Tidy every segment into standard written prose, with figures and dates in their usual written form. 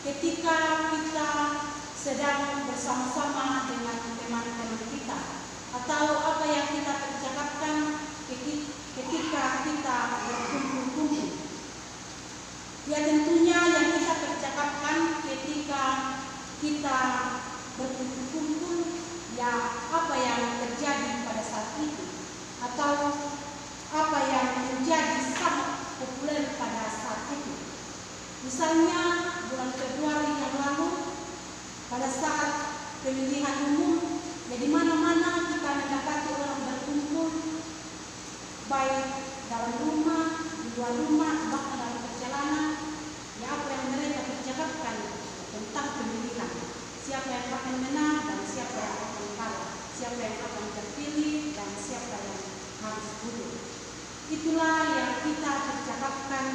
ketika kita sedang bersama-sama dengan teman-teman kita, atau apa yang kita percakapkan ketika kita berkumpul-kumpul. Ya tentunya yang kita percakapkan ketika kita berkumpul-kumpul, ya apa yang terjadi pada saat itu, atau apa yang menjadi sangat populer pada saat itu. Misalnya bulan Februari yang lalu, pada saat pemilihan umum, ya di mana-mana kita mendapati orang berkumpul, baik dalam rumah, di luar rumah, bahkan dalam perjalanan. Ya apa yang mereka percakapkan tentang pemilihan, siapa yang akan menang dan siapa yang akan kalah, siapa yang akan terpilih dan siapa yang harus mundur. Itulah yang kita percakapkan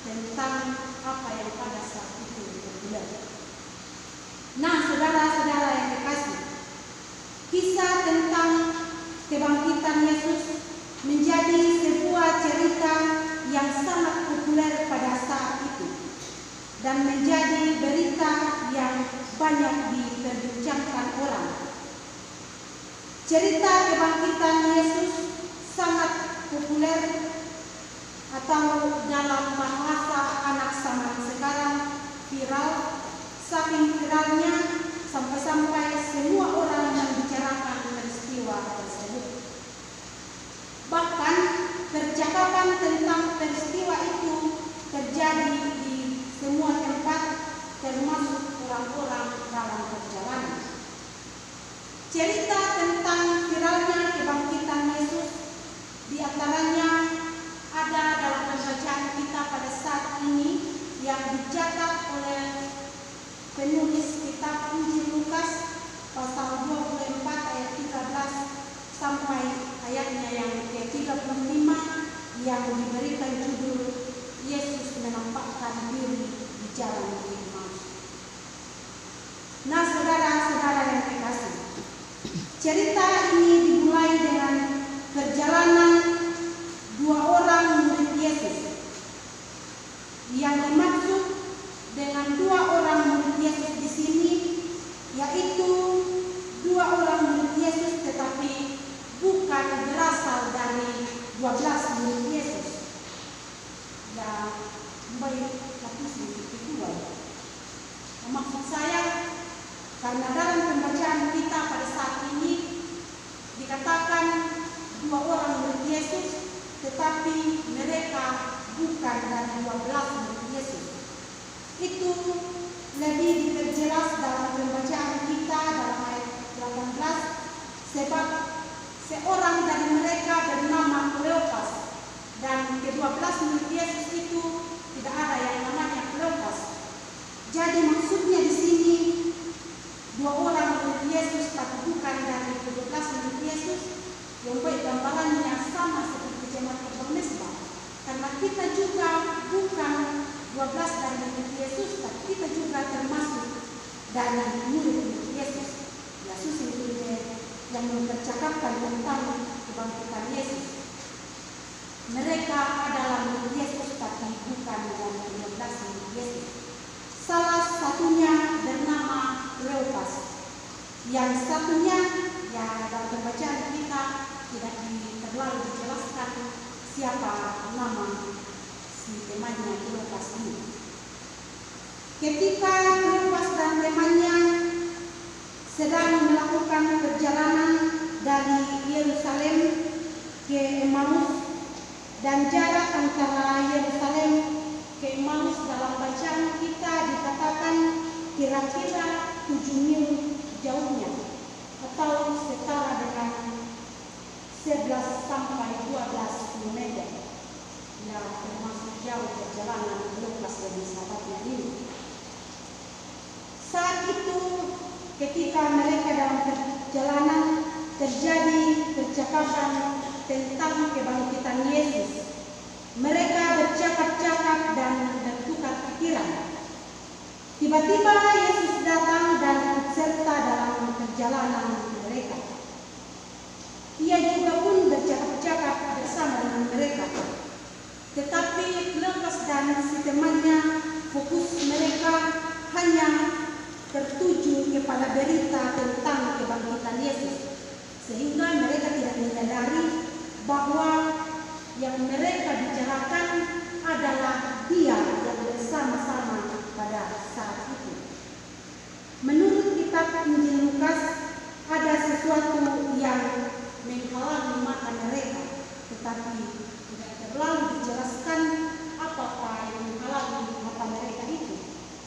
tentang apa yang pada saat itu populer. Nah, saudara-saudara yang dikasih, kisah tentang kebangkitan Yesus menjadi sebuah cerita yang sangat populer pada saat itu dan menjadi berita yang banyak diperbincangkan orang. Cerita kebangkitan Yesus sangat populer, atau dalam bahasa anak zaman sekarang viral. Saking viralnya sampai-sampai semua orang membicarakan peristiwa tersebut. Bahkan percakapan tentang peristiwa itu terjadi di semua tempat, termasuk orang-orang dalam perjalanan. Cerita tentang viralnya kebangkitan Yesus di antaranya ada dalam pembacaan kita pada saat ini yang dicatat oleh penulis kitab Injil Lukas pasal 24 ayat 13 sampai ayatnya yang ke-35 yang diberikan judul Yesus menampakkan diri di jalan Emmaus. Nah, saudara-saudara yang dikasih, cerita ini dimulai dengan perjalanan dua orang murid Yesus. Yang dimaksud dengan dua orang murid Yesus di sini yaitu dua orang murid Yesus, tetapi bukan berasal dari 12 murid Yesus. Ya, baik, tapi kedua. Maksud saya, karena dalam pembacaan kita pada saat ini dikatakan dua orang murid Yesus, tetapi mereka bukan dari 12 murid Yesus. Itu lebih diperjelas dalam pembacaan kita dalam ayat 18, sebab seorang dari mereka bernama Kleopas, dan ke-12 murid Yesus itu tidak ada yang namanya Kleopas. Jadi maksudnya di sini dua orang murid Yesus tapi bukan dari ke-12 murid Yesus, yang gambarannya sama seperti jemaat bermesbah. Karena kita juga bukan 12 dari murid Yesus, tapi kita juga termasuk dari murid Yesus. Yesus itu yang mempercakapkan tentang kebangkitan Yesus. Mereka adalah murid Yesus, tapi bukan dari 12 murid Yesus. Salah satunya bernama Kleopas. Yang satunya, ya dalam pembacaan kita tidak terlalu dijelaskan siapa nama si temannya Kleopas ini. Ketika Kleopas dan temannya sedang melakukan perjalanan dari Yerusalem ke Emmaus, dan jarak antara Yerusalem ke Emmaus dalam bacaan kita dikatakan kira-kira 7 mil jauhnya, atau setara dengan 11 sampai 12 km. Ya, termasuk jauh perjalanan Lukas dan sahabatnya ini. Saat itu ketika mereka dalam perjalanan terjadi percakapan tentang kebangkitan Yesus. Mereka bercakap-cakap dan bertukar pikiran. Tiba-tiba Yesus datang dan serta dalam perjalanan mereka. Ia juga pun bercakap-cakap bersama dengan mereka. Tetapi Kleopas dan si temannya fokus mereka hanya menyadari bahwa yang mereka bicarakan adalah Dia yang bersama-sama pada saat itu. Menurut kitab Injil Lukas, ada sesuatu yang menghalangi mata mereka, tetapi tidak terlalu dijelaskan apakah yang menghalangi mata mereka itu.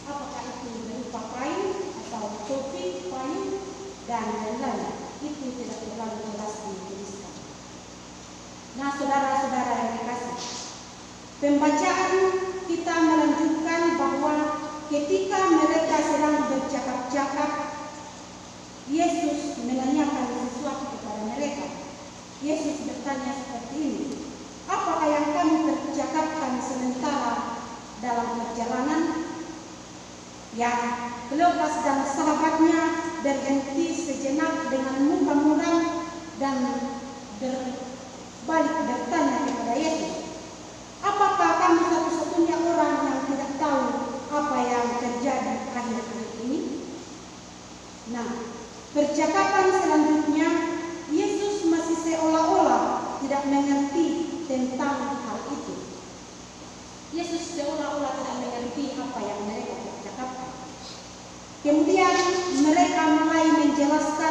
Apakah itu berupa kain atau topi, payung, dan lain-lain. Itu tidak terlalu jelas dituliskan. Nah, saudara-saudara yang dikasih, pembacaan kita melanjutkan bahwa ketika mereka sedang bercakap-cakap, Yesus menanyakan sesuatu kepada mereka. Yesus bertanya seperti ini, apakah yang kamu percakapkan sementara dalam perjalanan? Yang Kleopas dan sahabatnya berhenti sejenak dengan muka muram dan berbalik bertanya kepada Yesus, apakah kamu satu-satunya orang yang tidak tahu apa yang terjadi akhir-akhir ini? Nah, percakapan selanjutnya, Yesus masih seolah-olah tidak mengerti tentang hal itu. Yesus seolah-olah tidak mengerti apa yang mereka percakapkan. Kemudian mereka mulai menjelaskan